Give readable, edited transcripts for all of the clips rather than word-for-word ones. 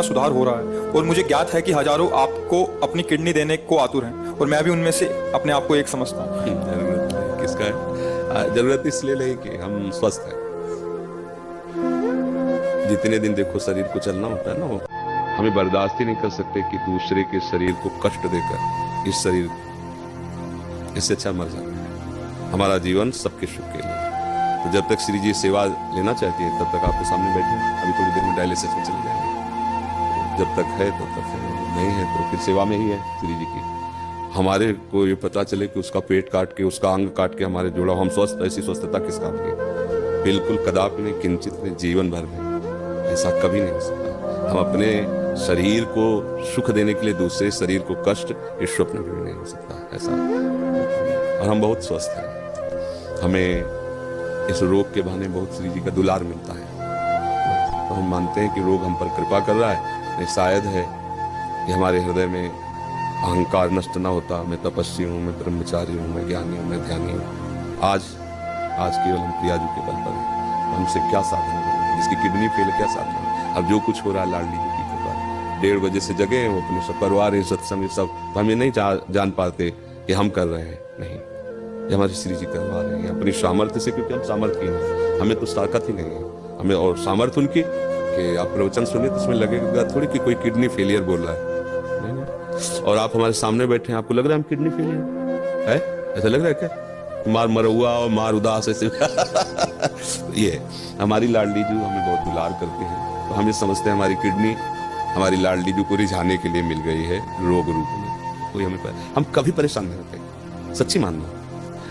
सुधार हो रहा है और मुझे ज्ञात है कि हजारों आपको अपनी किडनी देने को आतुर हैं और मैं भी उनमें से अपने आप को एक समझता हूँ। जरूरत है, किसका है? जरूरत इसलिए नहीं कि हम स्वस्थ हैं। जितने दिन देखो शरीर को चलना होता है ना, वो हमें बर्दाश्त ही नहीं कर सकते कि दूसरे के शरीर को कष्ट देकर इस शरीर, इससे अच्छा मर जाए। हमारा जीवन सबके सुख के लिए। तो जब तक श्री जी सेवा लेना चाहती है तब तक आपके सामने बैठे हैं। अभी थोड़ी देर में डायलिसिस में चले जाएंगे। जब तक है तब तक है, नहीं है तो फिर सेवा में ही है श्री जी की। हमारे को ये पता चले कि उसका पेट काट के, उसका अंग काट के हमारे जोड़ा, हम स्वस्थ, ऐसी स्वस्थता किस काम की? बिल्कुल कदापि नहीं, किंचित नहीं, जीवन भर में ऐसा कभी नहीं हो सकता। हम अपने शरीर को सुख देने के लिए दूसरे शरीर को कष्ट, इस स्वप्न में भी नहीं हो सकता ऐसा। और हम बहुत स्वस्थ हैं। हमें इस रोग के बहाने बहुत श्री जी का दुलार मिलता है। तो हम मानते हैं कि रोग हम पर कृपा कर रहा है। नहीं, शायद है कि हमारे हृदय में अहंकार नष्ट ना होता। मैं तपस्वी हूँ, मैं ब्रह्मचारी हूँ, मैं ज्ञानी हूँ, मैं ध्यानी हूँ। आज केवल हम प्रियाजू के बल पर हैं। हमसे क्या साधना करें? जिसकी किडनी फेल, क्या साधना? अब जो कुछ हो रहा है लाडली जी की कृपा। 1:30 बजे से जगे हैं, वो अपने सब परिवार है, सत्संग सब, तो हम ये नहीं जान पाते कि हम कर रहे हैं। नहीं, ये हमारी श्री जी करवा रहे हैं अपनी सामर्थ्य से, क्योंकि हम सामर्थ्य हैं। हमें तो ताकत ही नहीं है। हमें और सामर्थ्य उनकी कि आप प्रवचन सुने तो उसमें लगेगा थोड़ी कि कोई किडनी फेलियर बोल रहा है। नहीं। और आप हमारे सामने बैठे हैं, आपको लग रहा है हम किडनी फेलियर है? ऐसा लग रहा है क्या? मार मरहुआ और मार उदास ऐसे ये हमारी लाडली जी हमें बहुत दुलार करते हैं। तो हम ये समझते हैं हमारी किडनी हमारी लाडली जी को रिझाने के लिए मिल गई है रोग रूप में। कोई हम कभी परेशान नहीं होते, सच्ची मानना।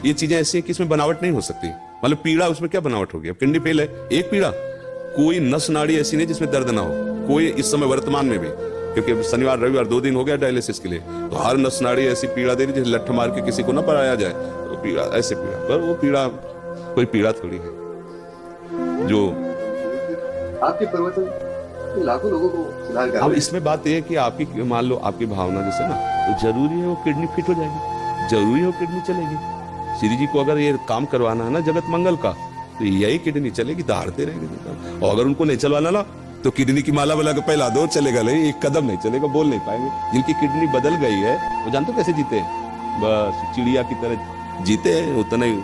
ये चीजें ऐसी हैं कि इसमें बनावट नहीं हो सकती। मतलब पीड़ा, उसमें क्या बनावट होगी? अब किडनी फेल है, एक पीड़ा, कोई नस नाड़ी ऐसी नहीं जिसमें दर्द ना हो। कोई इस समय वर्तमान में भी, क्योंकि शनिवार रविवार 2 दिन हो गया डायलिसिस के लिए, तो हर नस नाड़ी ऐसी पीड़ा दे रही जैसे लठ मार के किसी को ना पराया जाए। तो पीड़ा, ऐसे पीड़ा, पर वो पीड़ा कोई पीड़ा थोड़ी है जो आपके प्रवचन लाखों लोगों को सुधार कर। अब इसमें बात यह है कि आपकी, मान लो आपकी भावना जैसे ना, तो जरूरी है वो किडनी फिट हो जाएगी, जरूरी है वो किडनी चलेगी। श्री जी को अगर ये काम करवाना है ना जगत मंगल का, तो यही किडनी चलेगी, दहाड़ते रहेंगे। और अगर उनको नहीं चलवाना ना, तो किडनी की माला वाला का पहला दौर चलेगा नहीं, एक कदम नहीं चलेगा, बोल नहीं पाएंगे। जिनकी किडनी बदल गई है वो जानते कैसे जीते हैं? बस चिड़िया की तरह जीते हैं, उतना ही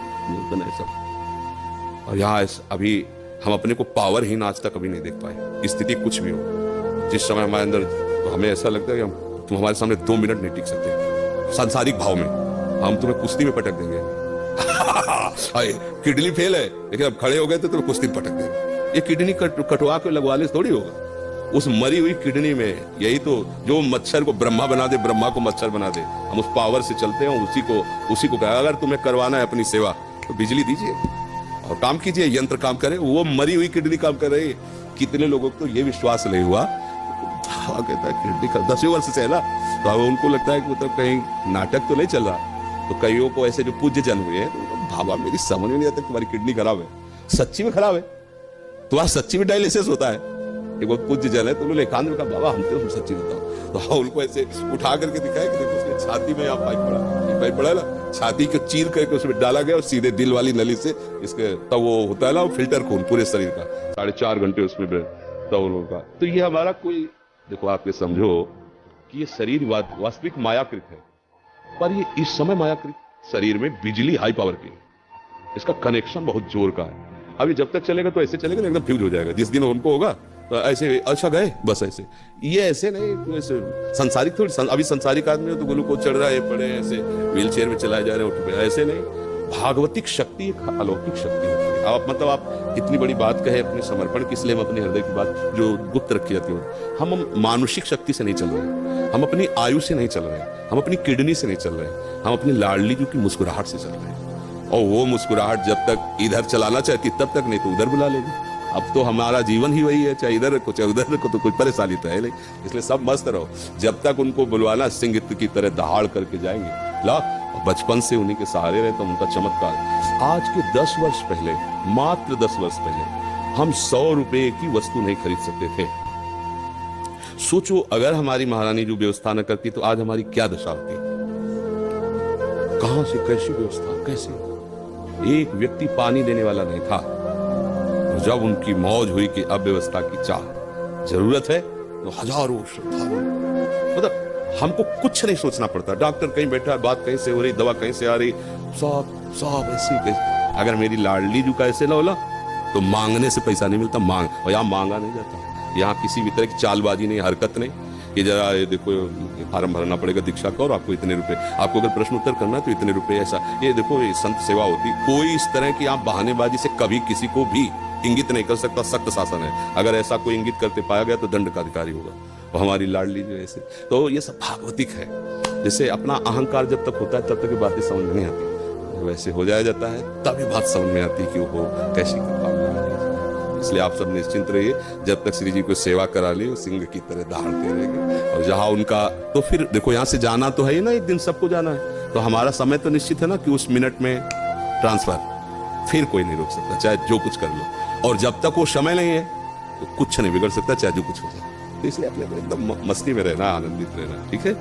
सब। और यहाँ अभी हम अपने को पावरहीन आज तक कभी नहीं देख पाए। स्थिति कुछ भी हो, जिस समय हमारे अंदर, तो हमें ऐसा लगता है कि तुम हमारे सामने 2 मिनट नहीं टिक सकते। सांसारिक भाव में हम तुम्हें कुश्ती में पटक देंगे। किडनी फेल है, लेकिन अब खड़े हो गए तो तुम्हें कुश्ती में पटक देंगे। ये किडनी कटवा के लगवाने से थोड़ी होगा। उस मरी हुई किडनी में, यही तो जो मच्छर को ब्रह्मा बना दे, ब्रह्मा को मच्छर बना दे, हम उस पावर से चलते हैं। उसी को कहा, अगर तुम्हें करवाना है अपनी सेवा तो बिजली दीजिए और काम कीजिए, यंत्र काम करे। वो मरी हुई किडनी काम कर रही है। कितने लोगों को तो ये विश्वास नहीं हुआ, कहता है किडनी का 10 वर्ष से है ना, तो अब उनको लगता है कि मतलब कहीं नाटक तो नहीं चल रहा। तो कईयों को ऐसे जो पूज्य जन हुए हैं, तो भावा मेरी समझ में नहीं आता तुम्हारी किडनी खराब है, सच्ची में खराब है, तुम्हारा सच्ची में डायलिसिस होता है। एक बहुत पूज्य जन है, तो उन्होंने एकांत में कहा बाबा हम तो सच्ची बताओ। तो उनको ऐसे उठा करके दिखाया कि देखो उसके छाती में यहाँ पाइप पड़ा ना, छाती को चीर करके उसमें डाला गया और सीधे दिल वाली नली से इसके, तब वो होता है ना फिल्टर खून पूरे शरीर का, 4.5 घंटे उसमें तब का। तो ये हमारा कोई, देखो आप ये समझो कि ये शरीर वास्तविक मायाकृत है, पर ये इस समय मायाकृत शरीर में बिजली हाई पावर की, इसका कनेक्शन बहुत जोर का है। अभी जब तक चलेगा तो ऐसे चलेगा, एकदम फ्यूज हो जाएगा। जिस दिन उनको होगा तो ऐसे, अच्छा गए बस ऐसे, ये ऐसे नहीं, तो ऐसे संसारिक थोड़ी। अभी संसारिक आदमी हो तो ग्लूकोज चढ़ रहा है, पड़े ऐसे व्हील चेयर में चलाए जा रहे हैं, उठ पे, ऐसे नहीं। भागवतिक शक्ति एक अलौकिक शक्ति होती है। आप मतलब आप इतनी बड़ी बात कहे अपने समर्पण की, इसलिए हम अपने हृदय की बात जो गुप्त रखी जाती है, हम मानुषिक शक्ति से नहीं चल रहे, हम अपनी आयु से नहीं चल रहे, हम अपनी किडनी से नहीं चल रहे, हम अपनी लाडली जी की मुस्कुराहट से चल रहे हैं। और वो मुस्कुराहट जब तक इधर चलाना चाहती तब तक, नहीं तो उधर बुला लेगी। अब तो हमारा जीवन ही वही है, चाहे इधर रखो चाहे उधर रखो, तो कोई परेशानी तो है नहीं। इसलिए सब मस्त रहो, जब तक उनको बुलवाना सिंह की तरह दहाड़ करके जाएंगे। ला, बचपन से उन्हीं के सहारे रहे तो उनका चमत्कार। आज के 10 वर्ष पहले, मात्र 10 वर्ष पहले, हम 100 रुपए की वस्तु नहीं खरीद सकते थे। सोचो अगर हमारी महारानी जो व्यवस्था न करती तो आज हमारी क्या दशा होती। कहां से कैसी व्यवस्था, कैसे? एक व्यक्ति पानी देने वाला नहीं था। जब उनकी मौज हुई कि अब व्यवस्था की चाह, जरूरत है हजारों श्रद्धालु, मतलब हमको कुछ नहीं सोचना पड़ता। डॉक्टर कहीं बैठा है, बात कहीं से हो रही, दवा कहीं से आ रही, सब ऐसी कैसे। अगर मेरी लाडली जू का ऐसे ना होला तो मांगने से पैसा नहीं मिलता, मांग, और यहाँ मांगा नहीं जाता। यहाँ किसी भी तरह की चालबाजी नहीं, हरकत नहीं कि जरा ये देखो फार्म भरना पड़ेगा दीक्षा का और आपको इतने रुपए, आपको अगर प्रश्न उत्तर करना है तो इतने रुपए, ऐसा ये देखो ये संत सेवा होती। कोई इस तरह की आप बहानेबाजी से कभी किसी को भी इंगित नहीं कर सकता। सख्त शासन है, अगर ऐसा कोई इंगित करते पाया गया तो दंड का अधिकारी होगा। और हमारी लाडली जो ऐसे, तो ये सब भागवतिक है। जैसे अपना अहंकार जब तक होता है तब तक ये बातें समझ में नहीं आती, वैसे हो जाया जाता है तभी बात समझ में आती कि वो कैसी कृपा। इसलिए आप सब निश्चिंत रहिए, जब तक श्री जी को सेवा करा ली वो सिंह की तरह दहाड़ते रहेंगे। और जहां उनका, तो फिर देखो यहाँ से जाना तो है ही ना, एक दिन सबको जाना है, तो हमारा समय तो निश्चित है ना कि उस मिनट में ट्रांसफर, फिर कोई नहीं रोक सकता, चाहे जो कुछ कर लो। और जब तक वो समय नहीं है तो कुछ नहीं बिगड़ सकता, चाहे जो कुछ हो जाए। तो इसलिए अपने को एकदम मस्ती में रहना, आनंदित रहना, ठीक है।